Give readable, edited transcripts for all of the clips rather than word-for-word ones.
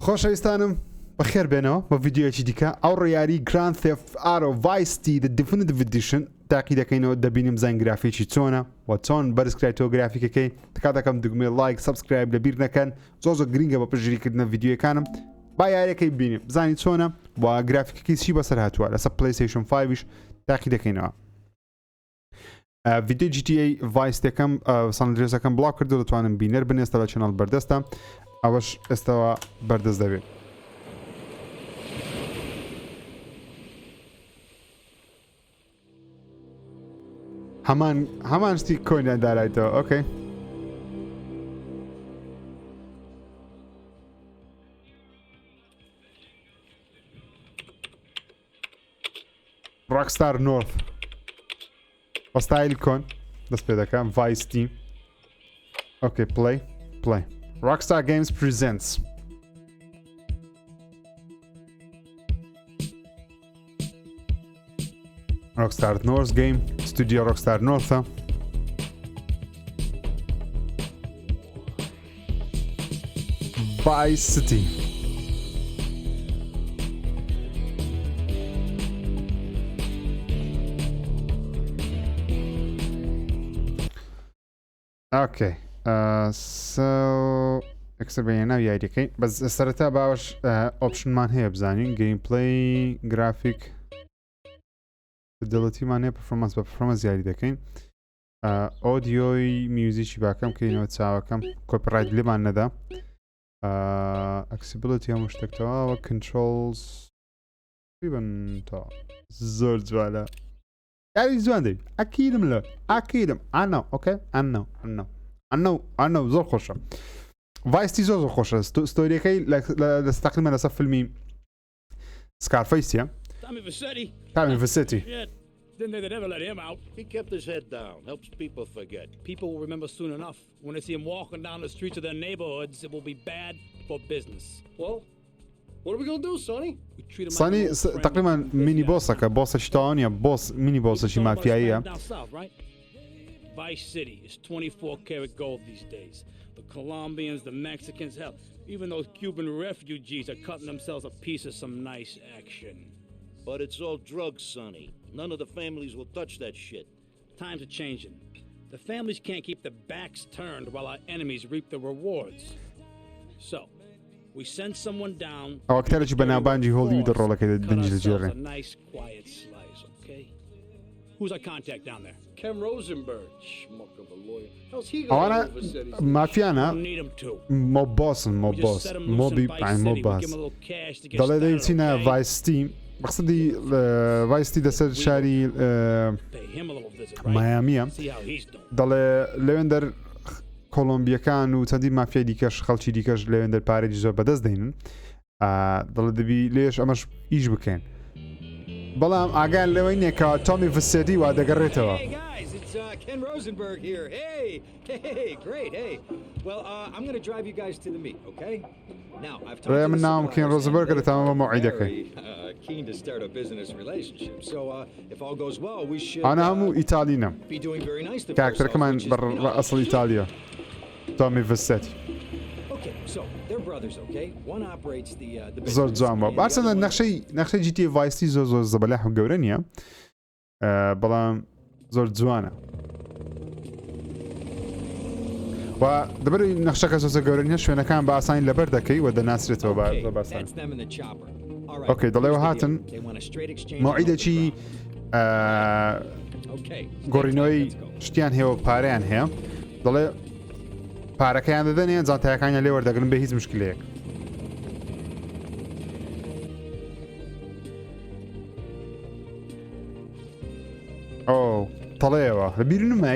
خۆشەویستانم بەخێر بێنەوە بە ڤیددیوەکی دیکە ئەو ڕیاری Grand Theft Auto Vice City The Definitive Edition تاقی دەکەینەوە دەبینیم زان گرافیکی چۆنە و چۆن بەرزکرایتەوە گرافیکەکەی تکات دەکەم دگمێ لایک سبسکرایب لەبیر نەکەن زۆر گرینگە بە پشگیریکردنە ڤیددیوەکانم با یاریەکەی ببینیم بزانی چۆنە و گرافیکەکەی چی بەسەر هاتووە لەسەر PlayStation 5ش تاقی دەکەینەوە ڤیدیۆ GTA Vice دەکەم سەنەدرێسەکەم بڵاو کردو دەتوانم بینەر بنێستە بە چەنەڵ بەردەستە ئەوەش ئێستاوە بەردەست دەبێت هەمان شتی کۆینیان دارایتەوە ئۆکەی Rockstar North بە ستایل کۆن دەست پێ دەکەم Vice City ئۆکەی play Rockstar Games presents Rockstar North game Studio Rockstar North Vice City Okay so اكسبين ناو يايديكي بس سرتا باوش اوبشن مان هي بزانين gameplay graphic fidelity مان هي performance يايدي دكين اوديوي ميوزيك باكم كاينو تساوكم copyright لي مان ندا accessibility هم مشتكتوا و controls تقريبا تا زور جوالا يعني زوان دي اكيد انا اوكي انا زور خوشه Vice City زور خوشه ستوريكي تقريبا لسه فيلمي سكارفيس يا Tommy Vercetti Didn't think they'd ever let him out. He kept his head down. Helps people forget. People will remember soon enough. When they see him walking down the streets of their neighborhoods, it will be bad for business. Well, what are we gonna do, Sonny? We treat him Sonny like a friend. تقريبا ميني بوسك بوسة تانية بوس ميني بوسة شي مافيائية. Down south, right? Vice City is 24 karat gold these days. The Colombians, the Mexicans, hell, even those Cuban refugees are cutting themselves a piece of some nice action. But it's all drugs, Sonny. None of the families will touch that shit. Times are changing. The families can't keep their backs turned while our enemies reap the rewards. So, we send someone down. أو أكتر شيء بنابانجي هوليوود الرولة كده دنجل A جيري. nice quiet slice, okay? Who's our contact down there? Ken Rosenberg, schmuck of a lawyer. How's he أو gonna أنا over cities? مافيانا Don't need him to. مو بوس We just set him loose مو in بي Vice يعني مو City. We give him a باس little cash to get ضل started, ديتينا okay? فايس تيم مقصدي فايس تي دسر شاري Pay him a little visit, right? ميامية See how he's doing. ضل لويندر کۆلۆمبیەکان و چەندی مافیای دیکەش خەڵکی دیکەش لەوێندەر پارێکی زۆر بەدەست دێنن دڵ دەبی لێش ئەمەش ئیش بکەن بەڵام ئاگان لەوەی نییە تۆمی ڤسێتی وا دەگەڕێتەوە Hey guys, it's Ken Rosenberg here. Hey, great, hey. Well, I'm gonna drive you guys to the meet, okay? Now, I've talked ڕێ to من the ناوم suppliers, کێن and ڕۆزبەرگە they دەتامە بە are مۆعیدەکەی very, keen to start a business relationship. So, if all goes well, we should ئەنا هەموو ئیتالینە be doing very nice to کاکتەرەکەمان ourselves, which is, بە you know, ئەسڵ ئیتالیا تۆمی ڤسێتی Okay, so they're brothers, okay? One operates the زۆر business, جوان بە and the باسەنە other one- نەخشەی جیتی ڤایستی زۆر زەبەلاح و گەورە نییە بەڵام زۆر جوانە و دەبەر نەخشەکە زۆر گەورە نیە شوێنەکان بە ئاسانی لەبەر دەکەی و دەناسرێتەوە Okay, زۆر باسان that's them in the chopper. All right, Okay, دەڵێەوە here's the هاتن deal. They want a straight exchange مۆعیدێکی on the drop. Okay, گۆڕینەوەی let's go. شتیان هەیە و پارەیان هەیە دەڵێ پارەکەیان دەدەنێ جانتایەکانیان لێ وەردەگرن بە هیچ مشکلەیەک ئەو تەڵێەوە لە بیر نمە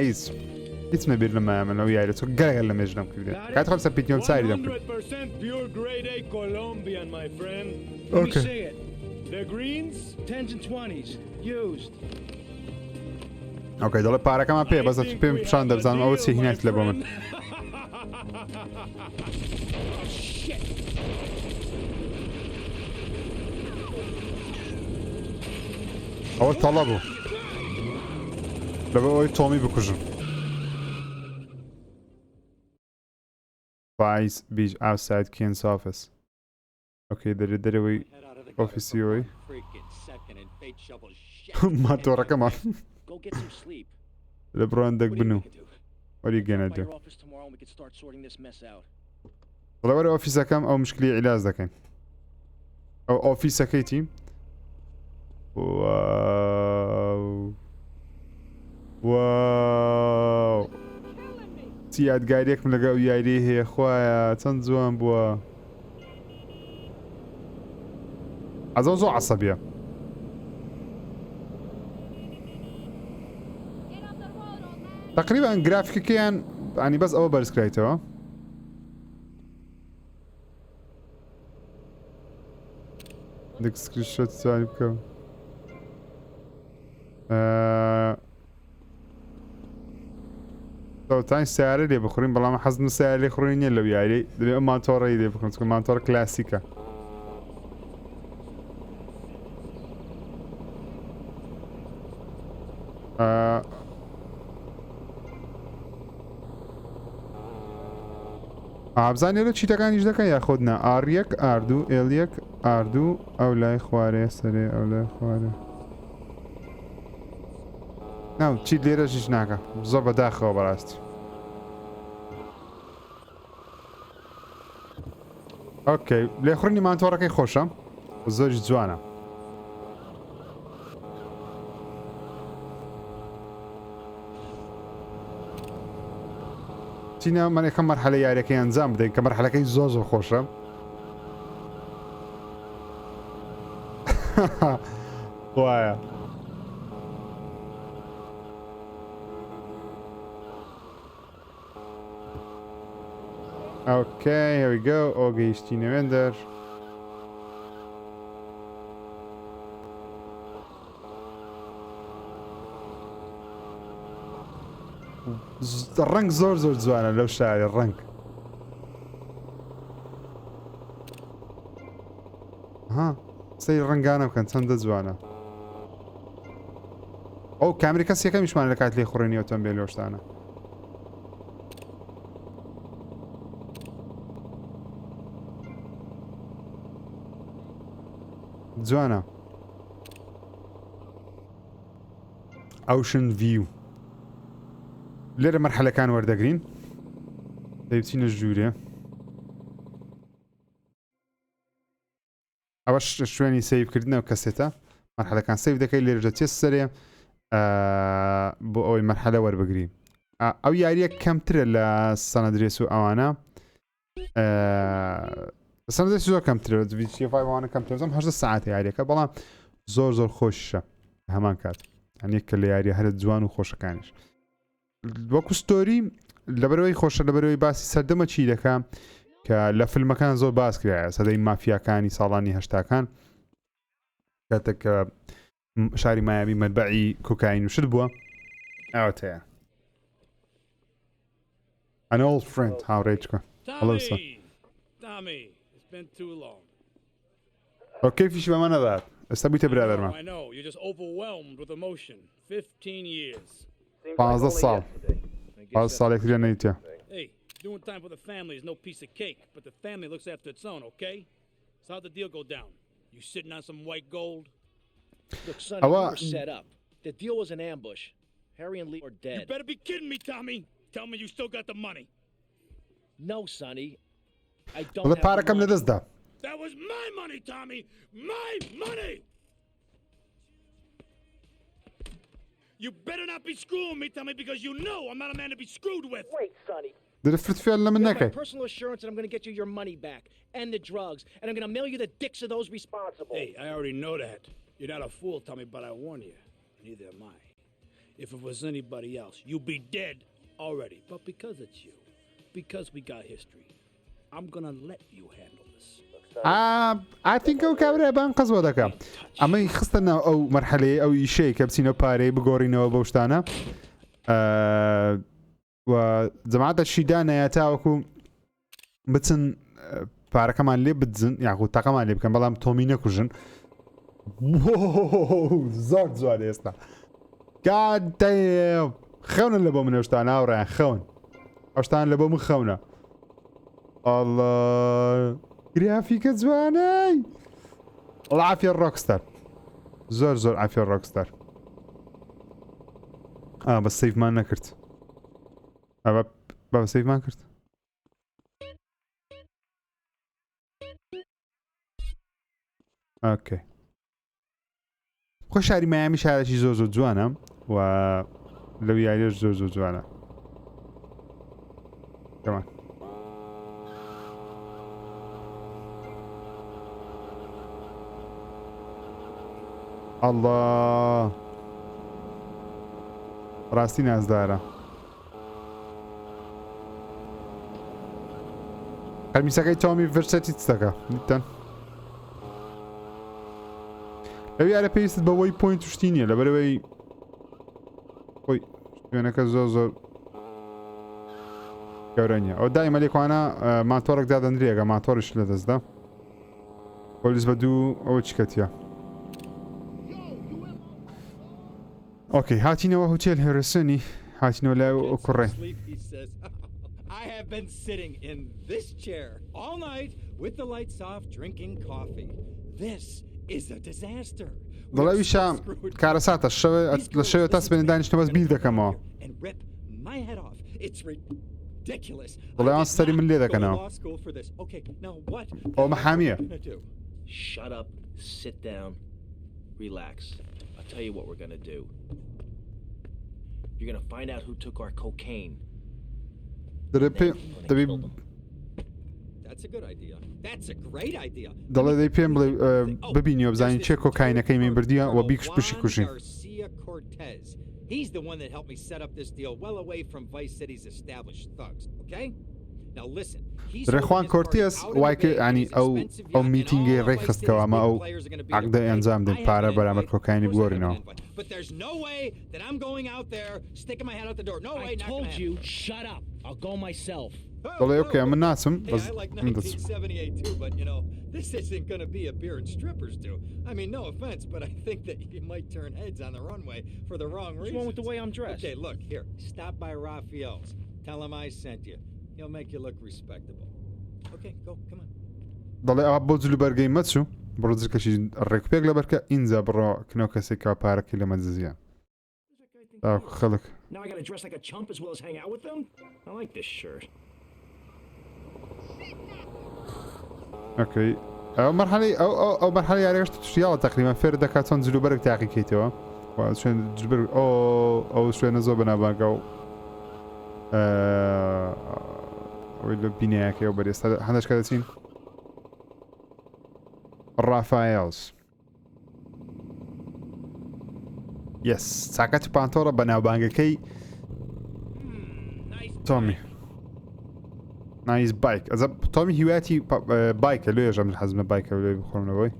هیچمە بیر لەمە من ئەو یاریە چۆ گەرەگەر لە مێژدەم کردێت کات خەڵ سەپیتیۆم ساری دەم کرد 100% pure grade A Colombian, my friend. Let Okay. me see it. The greens, 10s and 20s, used. ئۆکەی دەڵێ پارەکەمان پێ بەس پێم پیشان دەبزانم ئەوە چی هینات لە بۆ من ئەوە تەڵە بوو لەبە ئەوەی تۆمی بکوژم Vice Beach outside Ken's office. اوكي دەرەوەی Head out of the Office gutter for UI. 1 freaking second and fate shovels shit. ماتۆڕەکەمان Go get some sleep. لە بڕوان دەک What do you بن و think I do? وەری By گەنە your office tomorrow and we can start sorting this mess out. بڵێ وەرە ئۆفیسەکەم ئەو مشکلی عیلاج دەکەین ئەو ئۆفیسەکەیتی واو واو چی یادگاریەکم لەگە ئەو یاری هەیە خوایە چەند جوان بووە ئەزە زۆر عەسەبیە تقریبا گرافیکەکەیان ینی بەس ئەوە بەرزکرایتەوە دەک سکرینشۆت چاوی بکەم تاین سیارە لێ بخورین بەڵام حەزم سیارە لێ خوڕین نییە لەو یاری دەبێت ئەم مانتۆڕەی لێ بخڕین چکە مانتۆڕە کلاسیکە ئابزانێ لە چیتەکانیش دەکەن یاخۆت نە ئاڕیەک ئاردوو ئێلیەک ئاردوو ئەو لای خوارێ سەرێ ئەو لای خوارێ ناو چی لێرەشیش ناکە زۆر بەداخەوە بەڕاستی ئۆکەی لێخوڕنی مانتۆڕەکەی خۆشە زۆریش جوانە چینە من یەکەم مەرحەلە یاریەکەی ئەنجام بدەین کە مەرحەلەکەی زۆر زۆر خۆشە وایە Okay, here we go. Augustine Wender. الرنگ زور زور جوانه لو شاري الرنگ. ها سي الرنگانه كان چند جوانه. او كاميرا كاسي كمش معنى لكات لي خوريني اوتومبيل وشتانه. جوانا اوشن فيو لێرە مەرحەلەکان وەردەگرین دەیبچینە ژوورێ ئەوەش شوێنی سەیڤکردنەوە کەسێتە مەرحەلەکان سەیڤ دەکەی لێرە دەچێت سەرێ بۆ ئەوەی مەرحەلە وەربگری ئەو یاریە کەمترە لە سەنەدرێس و ئەوانە سەنەدرێس زۆر کەمترە وانە کەمتر زەم 8 ساعت یاریەکە بەڵام زۆر زۆر خۆشە هەمان کات هەنێک کە لە یاریە هەرە جوان و خۆشەکانیش وەکو ستۆری لەبەرەوەی خۆشە لەبەرەوەی باسی سەردەمە چی دەکەم کە لە فیلمەکان زۆر باس کرایە سەدەی مافیاکانی ساڵانی هەشتاکان کاتێک کە شاری مایامی مەتبەعی کۆکاین وشت بووە ئەوەتەیە An old friend هاوڕێچکە Tommy, it's been too long. کەیفیشی بەمە نەدات ئێستا بوویتە برادەرمان I know, you're just overwhelmed with emotion. 15 years. 15 ساڵ 15 ساڵێک لێ نەیتە Hey, doing time for the family is no piece of cake, but the family looks after its own, okay? So how'd the deal go down? You sitting on some white gold? Look, Sonny, we were set up. The deal was an ambush. Harry and Lee are You dead. better be kidding me, Tommy. Tell me you still got the money. No, Sonny. I don't بڵێ have the پارەکەم money. لەدەستدا That was my money, Tommy! My money! You better not be screwing me, Tommy, because you know I'm not a man to be screwed with. Wait, Sonny. دەفرت فێر لە من You have my نەکەی personal assurance that I'm going to get you your money back and the drugs, and I'm going to mail you the dicks of those responsible. Hey, I already know that. You're not a fool, Tommy, but I warn you. Neither am I. If it was anybody else, you'd be dead already. But because it's you, because we got history, I'm gonna let you handle this. I think ئەو کابرا بان قەزوە دەکەم ئەمەی خستنە ئەو مەرحەلەیە ئەو ئیشەیە کە بچینە پارەی بگۆڕینەوە بەو شتانە و جەماعەتە شیدانەیە تاوەکو بچن پارەکەمان لێ بدزن یاخود تاقەمان لێ بکەن بەڵام تۆمی نەکوژن زۆر جوانە ئێستا خەونە لە بۆ منە شتان ئاوڕیان خەون ئەو شتان لە بۆ من خەونە ئەڵڵا گرافیکە جوانەی عافیە ڕۆکستار زۆر عافیە ڕۆکستار بە سەیفمان نەکرد بە سەیفمان کرد ئۆکەی خۆ شاری مایامی شارێکی زۆر جوانە و لەو یاریش زۆر جوانە کەمان الله ڕاستی نازدارە هەرمیسەکەی تۆمی ڤرسەتی چتەکە دیتەن لەو یارە پێویستت بەوەی پۆینت شتی نییە لەبەرەوەی خۆی شوێنەکە زۆر گەورە نییە ئەو دایمە لێکوانە ماتۆڕێک دادەندرێگە ماتۆڕیش لە دەستدا پۆلیس بە دوو ئەوە چکەتیە ئۆکەی هاتینەوە هۆتێل هێرسنی هاتینەوە لای ئەو کوڕێ I have been sitting in this chair all night with the lights off drinking coffee. This is a disaster. دەڵێویشە کارەساتە لە شەوێ تاس بێنە دانیشتە بەس بیر دەکەمەوە دەڵێ ئەوان ستەری من لێ دەکەنەوە ئەو مەحامیە Shut up, sit down, relax. I'll tell you what we're gonna do. You're gonna find out who took our cocaine. That's a good idea. That's a great idea. دەڵێ دەی پێم بڵێ ببینیوە بزانین چێ کۆکاینەکەی من بردیە و بیکش پشی کوژی He's the one that helped me set up this deal well away from Vice City's established thugs, okay? Now listen. ڕێخوان کۆرتێس وای کرد ینی ئەو میتینگی ڕێکخستکەوە ئەمە ئەو عەقدە ئەنجام دەین پارە بەرامبەر کۆکاینی بگۆڕینەوە But there's no way that I'm going out there sticking my head out the door. No way. I told you, shut up. I'll go myself. دەڵێ ئۆکێ من ناچم Hey, I like 1978 too, but you know, this isn't going to be a beer and strippers do. I mean, no offense, but I think that you might turn heads on the runway for the wrong reasons. What's wrong with the way I'm dressed? Okay, look, here. Stop by Raphael's. Tell him I sent you. He'll make you look respectable. Okay, go. Come on. دەڵێ ئەوە بۆ جلوبەرگەی مەچوو بڕۆ جرکەشی ڕێکپێک لەبەرکە ئینجا بڕۆ کنەوە کەسێکا پارەکەی لە مەجززیان خەڵک Now I gotta dress like a chump as well as hang out with them? I like this shirt. ئۆکەی ئەو مەرحەلەی ئەو مەرحەلەی یاریگەشت توشیاوە تەقریبان فێر دەکات چۆن جلوبەرێک تاقیکەیتەوە شوێن جلوبەر ئەو شوێنە زۆر بەنابانگە و ئەوەی لە بینایەکەی و بەرێستا هەندێککە دەچین ڕافایلز یەس چاکەتی پانتۆڕە بەناوبانگەکەی تۆمی نایس بایک ئەزە تۆمی هیواتی بایکە لێژە من حەزمە بایکە لێ بخۆنەوەی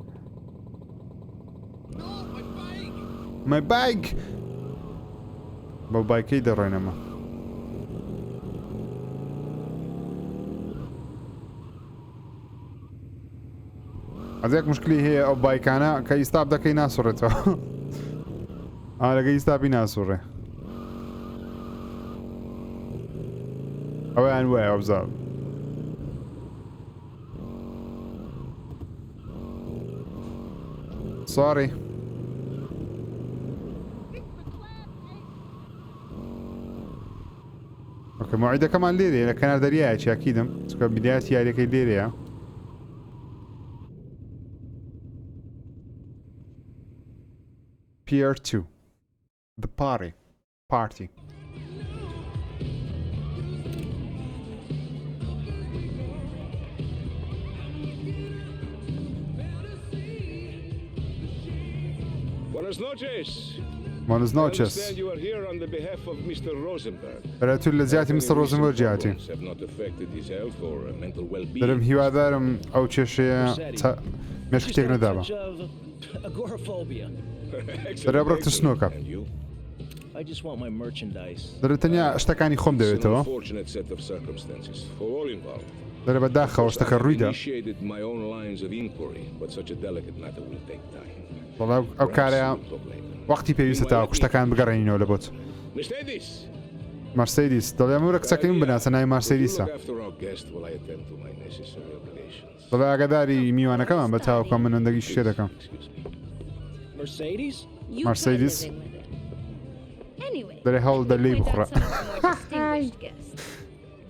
مای بایک بە بایکەی دەڕۆینەمە ئەزێک مشکلی هەیە ئەو بایکانە کە ئیستاب دەکەی ناسوڕێتەوە لەگەی ئیستابی ناسوڕێ ئەویان وایە ئەوزار سۆری ئۆکێ مۆعیدەکەمان لێرەیە لە کەنار دەریایە چاکیدم چکە بیدایەتی یاریەکەی لێرەیە Pier 2 The Party Buenas noches. Buenas I noches. understand you are here on the behalf of Mr. Rosenberg. براتو لزیاتی مستر روزنبرگ جاتی Have not affected his health or mental well-being. دەرم هیوادارم ئەو کێشەیە مێشکێک نەدابە Agoraphobia. دەرێ بڕۆ ترسنۆکە And you? I just want my merchandise. دەرێ تەنیا شتەکانی خۆم It's an دەوێتەوە unfortunate set of circumstances for all involved. دەرێ بەداخەوە شتەکە I ڕوویدا initiated my own lines of inquiry, but such a delicate matter will take time. بەڵام ئەو کارەیە Perhaps we'll talk later. وەختی پێویستە تا شتەکان بگەڕێنینەوە لە بۆت Mercedes, مرسيدس دەڵێ ئەمە کچەکەی من بناسە ناوی مارسیدیسە دەڵێ ئاگاداری میوانەکەمان بە تاوەکە من هەندێکی شتێ دەکەم Mercedes? You Mercedes. try living with it. Anyway, دەڵێ هەڵ دەلێی point بخڕە out some of our more distinguished guests.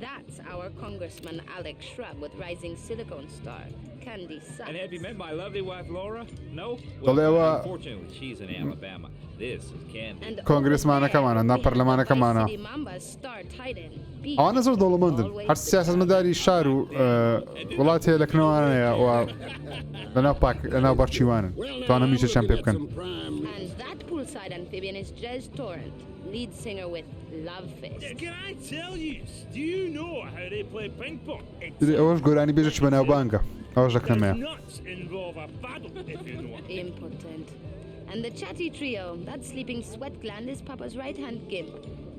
That's our Congressman Alex Shrub with Rising Silicon Star, Candy Sachs. And have you met my lovely wife Laura? No? Well, unfortunately, she's in Alabama. This is Candy. And کۆنگرسمانەکەمانە ناپەرلەمانەکەمانە ئەوانە زۆر دەوڵەمەندن هەر سیاسەتمەداری شار و وڵات هەیە لەکنەوانەیە لەناو بەرچیوانن توانە میشە چەند پێ بکەن And that poolside amphibian is Jez Torrent, lead singer with Love Fist. Can I tell you? Do you know how they play ping pong? ئەوەش گۆرانی بێژە چ بەناو بانگە ئەوەش دەکەمەیە Nuts involve a paddle, if you know what. Impotent. And the chatty trio, that sleeping sweat gland is Papa's right-hand gimp,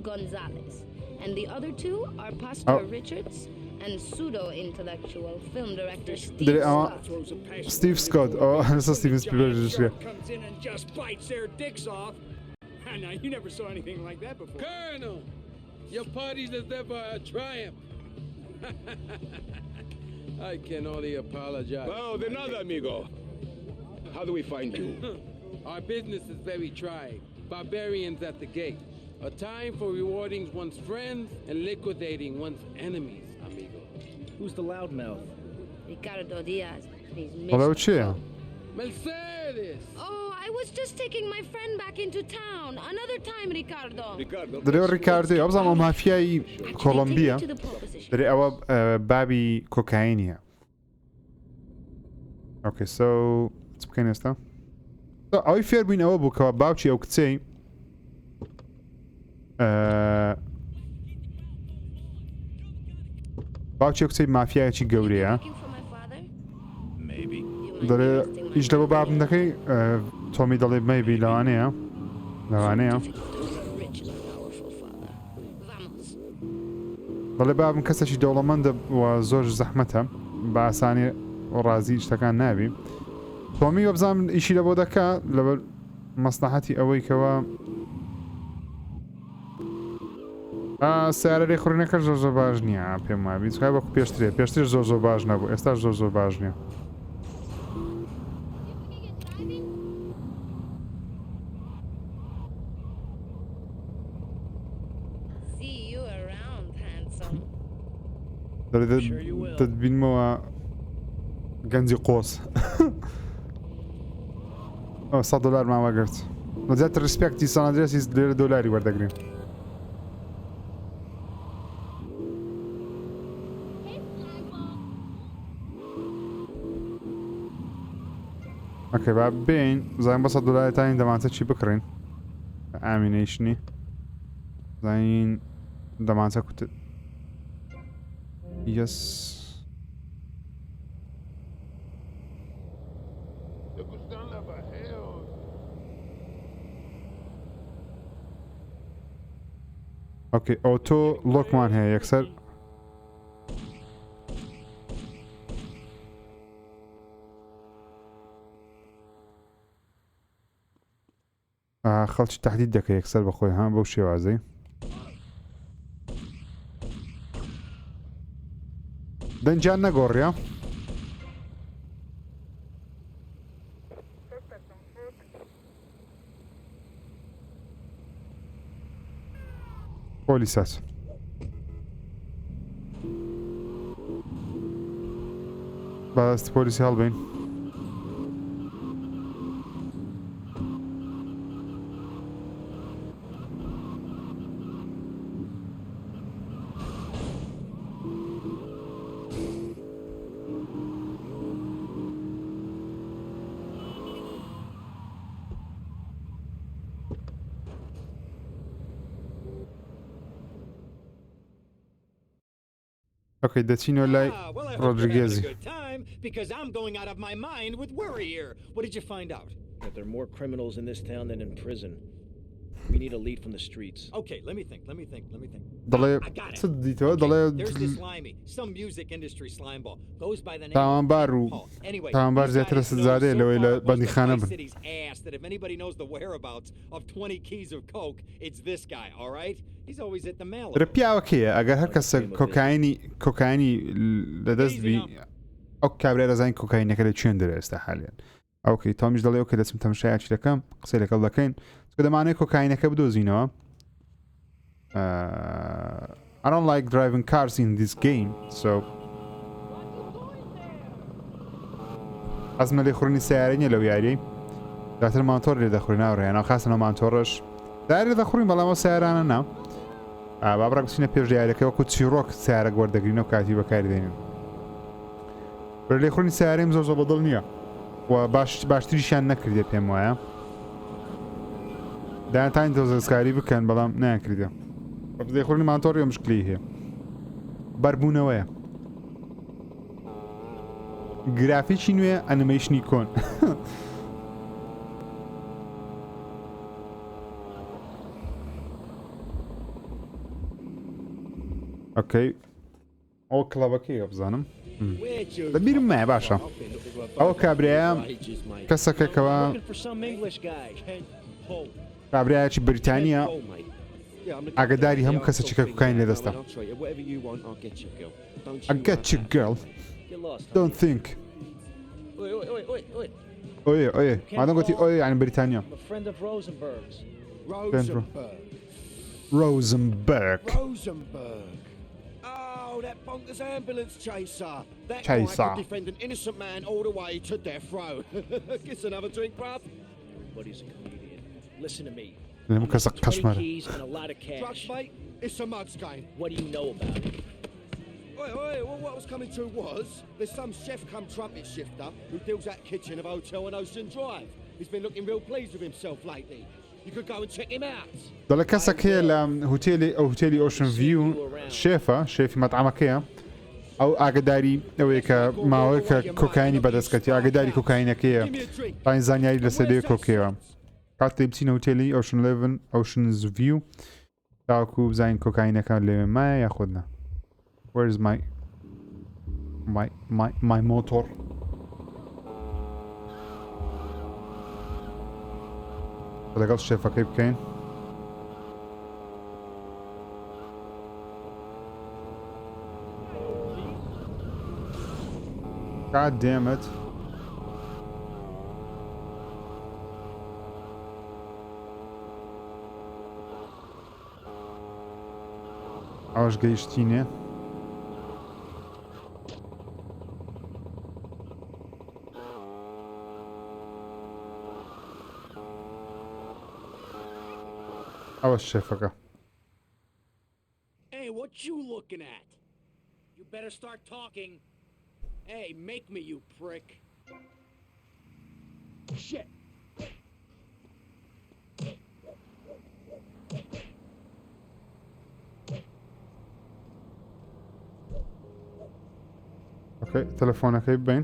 Gonzalez. And the other two are Pastor Richards and pseudo-intellectual film director Steve Scott. Steve Scott لسه Steven Spielberg Comes in and just bites their dicks off. Now, you never saw anything like that before. Colonel, your party's as ever a triumph. I can only apologize. Oh, de nada, amigo. How do we find you? Our business is very trying. Barbarians at the gate. A time for rewarding one's friends and liquidating one's enemies, amigo. Who's the loudmouth? Ricardo Diaz. He's والله چیه Mercedes! Oh, I was just taking my friend back into town. Another time, Ricardo. دەرێ ڕیکاردۆ ئەو بزانم مافیایی کۆلۆمبیا Take it to the pole position. دەرێ ئەوە بابی کۆکاینیە ئۆکێ سو چ بکەین ئێستا ئەوەی فێر بووین ئەوە بوو کەەوە باوکی ئەو کچەی باوکی ئەو کچەی مافیایەکی گەورەیە Looking for my father? Maybe. You might دەڵێ be interesting, my هیچ لە بۆ بابم دەکەی تۆمی دەڵێ مەیبی لەوانەیە rich and powerful father. Vamos. دەڵێ بابم کەسێکی دەوڵەمەندە و زۆر زەحمەتە بە ئاسانی ڕازی شتەکان نابی تۆمی وە بزانم ئیشی لە بۆ دەکا لەبەر مەسلحەتی ئەوەی کەوە سیارە لێخوڕینەکە زۆر باش نییە پێم وابی چکای وەکو پێشتر زۆر باش نەبوو ئێستا زۆر باش نییە See you around, handsome. دەبینمەوە گەنجی قۆس $100 ماوەگرت زیاتر ریسپێکتی سانادرێسی لێرە دۆلاری وەردەگرین ئۆکێ با بین زانین بە $100 تاین دەمانچە چی بکڕین ئامینەیشنی زانین دەمانچە کوت یەس اوكي اوتو لوكمان هي يكسر خەڵکی تهدید دەکە یەکسەر بەخۆی ها بەو شێوازەی دەنجیان نەگۆڕیە پۆلیسات بەدەستی پۆلیسی هەڵبین اوكي دەچینەوە لای Well, I hope you're having a ڕۆدریگێزی good time because I'm going out of my mind with worry here. What did you find out? That there are more criminals in this town than in prison. We need a lead from the streets. Okay, let me think. دەڵێ I got it. چ دیتەوە دەڵێ There's this Limey, some music industry slime ball. Goes by the name تاوانبار و Paul. Anyway, تاوانبار these زیاتر guys لە سزارەیە know لەوەی so لە far most of بەندیخانە Vice بن. City's ass that if anybody knows the whereabouts of 20 keys of coke, it's this guy, all right? He's always at the mail. رە پیاوەکەیە ئەگەر هەر کەسە کۆکاینی لەدەست بی ئەو کابرای ڕزانین کۆکاینەکە لە چێن دەرە ئێستا حالیان ئەوکەی تامیش دەڵێ ئەوکە دەچم تەمشایکی دەکەم قسەی لەگەڵ دەکەین چکە دەمانێت کۆکاینەکە بدۆزینەوە. I don't like driving cars in this game, so حەزمە لێ خوڕنی سیارە نیە لەو یاریەی داتر مانتۆر لێ دەخوڕی ناوڕێنەوە خاستنەوە مانتۆڕش داری دەخوڕین بەڵام ئەو سیارانە نا بابڕک بچینە پێش یاریەکە وەکو چیرۆک سیارە گوەردەگرینەوە کاتی بەکاری دێنین بەر لێ خوڕنی سیارەیم زۆر زۆر بەدڵ نییە و باشتریشیان نەکردێ پێم وایە دایانتانی دۆزەسکاری بکەن بەڵام نەیانکردە لێ خوڕنی مانتۆڕی مشکلی هەیە بەربوونەوەیە گرافیکی نوێ ئەنیمەیشنی کۆن ئۆکەی ئەو کڵەوەکەی بزانم لەبیرم مایە باشە ئەوە کابرایە کەسەکەکەوە کابرایەکی بریتانیا ئاگداری هەموو کەسێکە کوکاین لێدەستە I get you girl don't think ئۆیە مادەم گوتی ئۆیە یعنی بریتانیا I'm a friend of Rosenberg's. Rosenberg Oh, that bonkers ambulance chaser. That Chaser. guy could defend an innocent man all the way to death row. Get another drink, bruv. Everybody's a comedian. Listen to me. هەموو کەسە 20 قەشمارە keys and a lot of Drugs, cash. mate, it's a mug's game. What do you know about it? Oi, well, what I was coming to was there's some chef come trumpet shifter who deals that kitchen of a hotel on Ocean Drive. He's been looking real pleased with himself lately. You could go and check him out. دەڵێ کەسێک هەیە لە هوتێلی ئۆشن ڤیو شێفی مەتعامەکەیە ئەو ئاگداری ئەوەیە کە ماوەیە کە کۆکاینی بەدەستکەتی ئاگداری کۆکاینەکەیە تاین زانیاری لەسەر کۆکەوە کاتێ بچینە هوتێلی ئۆشن 11 ئۆشنز ڤیو تاوەکو بزانین کۆکاینەکە لێوێ مایە یاخودنا Where is my motor? لەگەڵ شێفەکەی بکەین God damn it. ئەوەش گەیشتینێ ئەوە شێفەکە Hey, what you looking at? You better start talking. Hey, make me, you prick. Shit. ئۆکەی تەلەفۆنەکەی ببین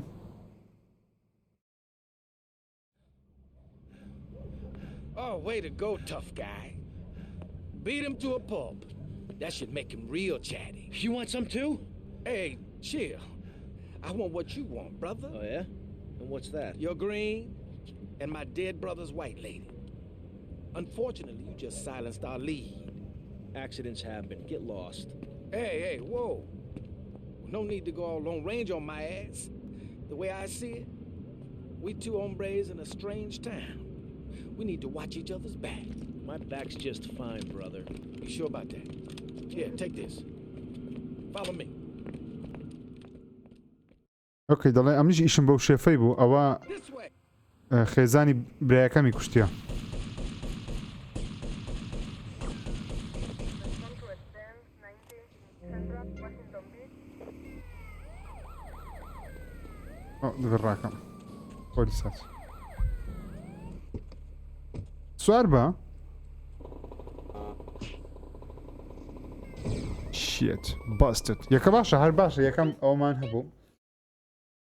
Oh, way to go, tough guy. Beat him to a pulp. That should make him real chatty. You want some too? Hey, chill. I want what you want, brother. Oh, yeah? And what's that? Your green and my dead brother's white lady. Unfortunately, you just silenced our lead. Accidents happen. Get lost. Hey, whoa. No need to go all Lone Ranger on my ass. The way I see it, we two hombres in a strange town. We need to watch each other's back. My back's just fine, brother. You sure about that? Here, take this. Follow me. ئۆکەی دەڵێ ئەمنیش ئیشم بەو شێفەی بوو ئەوە This way. خێزانی برایەکەمی کوشتیە دەبێت ڕاکەم پۆلیسات سوار بە شیت باستت یەکە باشە هەر باشە یەکەم ئەومان هەبوو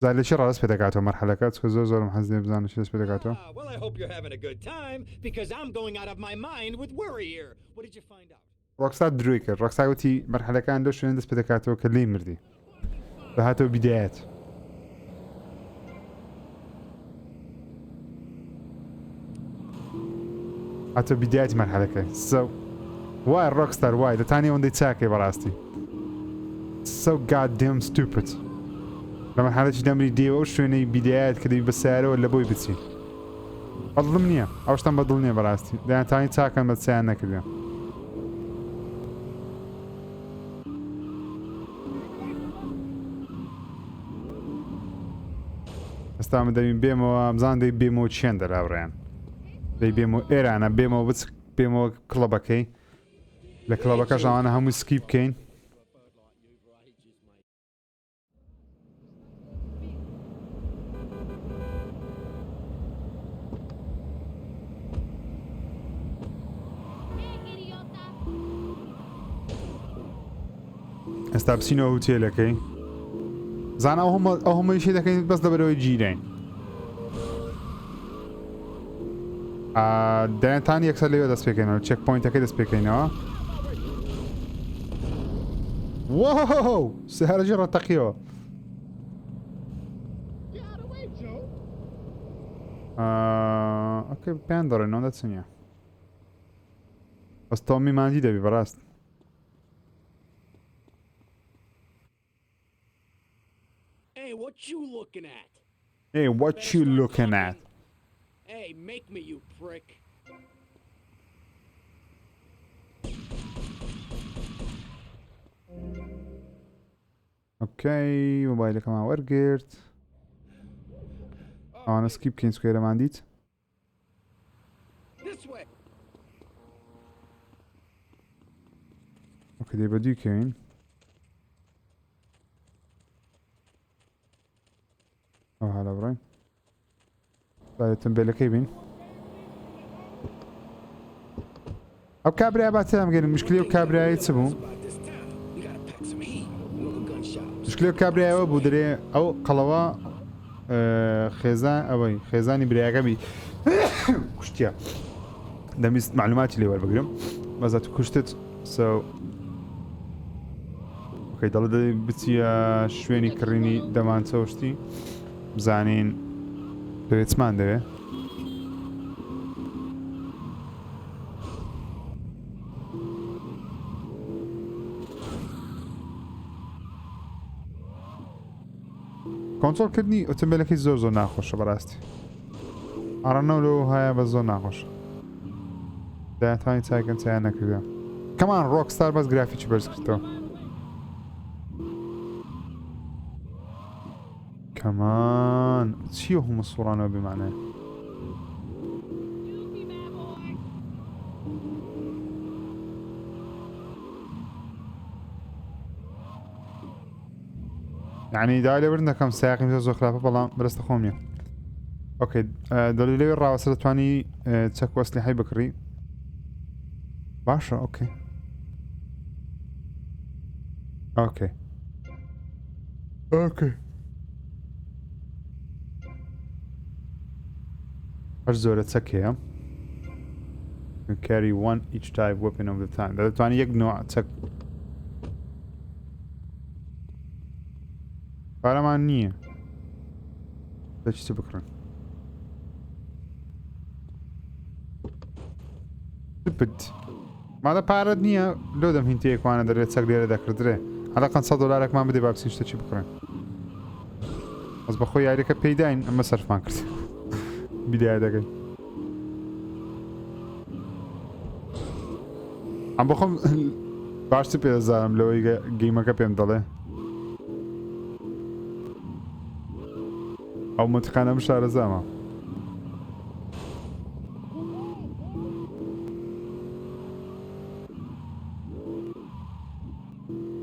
زال لە چی ڕاست پێ دەکاتەوە مەرحەلەکە چکە زۆرم حەز لێ بزانم چی دەست پێ دەکاتەوە. Well, I hope you're having a good time because I'm going out of my mind with worry here. What did you find out? ڕۆکستار دروی کرد. ڕۆکستار وتی مەرحەلەکان لەو شوێنە دەست پێ دەکاتەوە کە لێی مردی. دەهاتەوە بیدایەت. هاتۆ بیدایەتی مەرحەلەکە. وای ڕۆکستار وای دەتانی ئەوەندەی چاکێ بەڕاستی. So goddamn stupid. لە مەرحەلەی دەمری دێوە و شوێنەی بیدایەت کە دەبی بە سیارەوە لە بۆی بچی. بەدڵم نییە. ئەو شتم بەدڵ نییە بەڕاستی. دەیانتوانی چاکەم بە چیان نەکردێ. ئێستا من دەبین بێمەوە ئەمزان دەی بێمەوە چیان دەراوڕێیان. دەی بێمەوە ئێرانە بێمەوە بێمەوە کڵەبەکەی لە کڵەبەکە ژەوانە هەموو سکی بکەین. ئێستا بچینەوە هوتێلەکەی. زانە ئەو هەمووی شێ دەکەین بەس لەبەرەوەی جیرین. دەیانتان یەکسەر لێوە دەست پێکەینەوە چێک پۆینتەکەی دەست پێکەینەوە. وۆو سێهارەجی ڕەتەقیەوە. ئۆکەی پێیان دەڕێنەوە دەچنیە. بەس تۆمی ماندی دەبی بەڕاست. Hey, what you looking at? Hey, what you looking at? Hey, make me, you prick. اوكي موبايلك مع ورقرت انا سكيب كاين سكويرة ما عنديت اوكي دي بدي كاين او هلا براين بعد تنبيله كيبين او كابريا باتام قال المشكله وكابريا يتسبون مشكله كابريا او بودري او قلوا خزان اوي خزاني برياغا بي كشتيا دمست معلومات اللي ور بقرم مازات كشتت سو اوكي دڵ بچیە شوێنی کڕینی دەمان چەوشتی بزانین دەوێتمان دەوێ کۆنترۆڵکردنی ئۆتۆمبیلەکەی زۆر زۆر ناخۆشە بەڕاستی ئاڕەنەو لەو هەیە بە زۆر ناخۆشە دەیانتوانی چاکەن چایان نەکردە کەمان ڕۆکستار بەس گرافیکی بەرز کردەوە كمان شيء هم الصورانة بمعنى يعني دايلي برنا كم ساعة مثل زو خلافة بالله برست خومية اوكي دليلي الراوسة تواني تشكو اسلحة بكري باشا اوكي اوكي اوكي أرزورة تسكيها you carry one each type weapon of the time ده تواني يك نوع تسك فعلا نية ده چي تبكرن stupid ماذا بارد نية لو دم هنتي اكوانا در تسك ديره دكر دره على قن $100 ما بدي بابسين شتا چي بكرن از بخوي ياريكا بيداين اما صرف ما كرت بداية دقي عم بخوم باشتي بيدا زارم لو جيمكا بيم دالي او منتقانا مشار زاما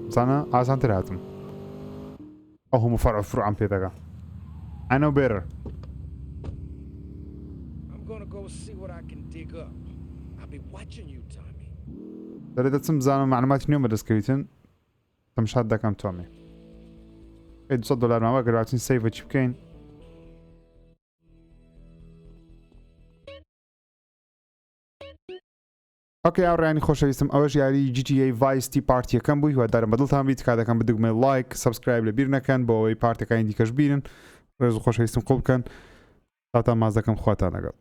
زانا آسان ترهاتم او هم فرع فرع عم بيداقا I know better Go see what I can dig up. I'll be watching you, Tommy. دەرێ دەچم بزانم معلوماتی نوێ بەدەستکەویتن تەمشات دەکەم تۆمی $200 ماوە گەراتین سیڤە چی بکەین ئۆکەی ئاوڕێیانی خۆشەویستم ئەوەش یاری GTA Vice City پارتیەکەم بووی هیوادارم بەدڵتان بیت کاتەکەم بدوگمە لایک سبسکرایب لەبیر نەکەن بۆ ئەوەی پارتەکانی دیکەش بینن ڕێز و خۆشەویستم قوڵ بکەن تاتان ماز دەکەم خواتان لەگەڵ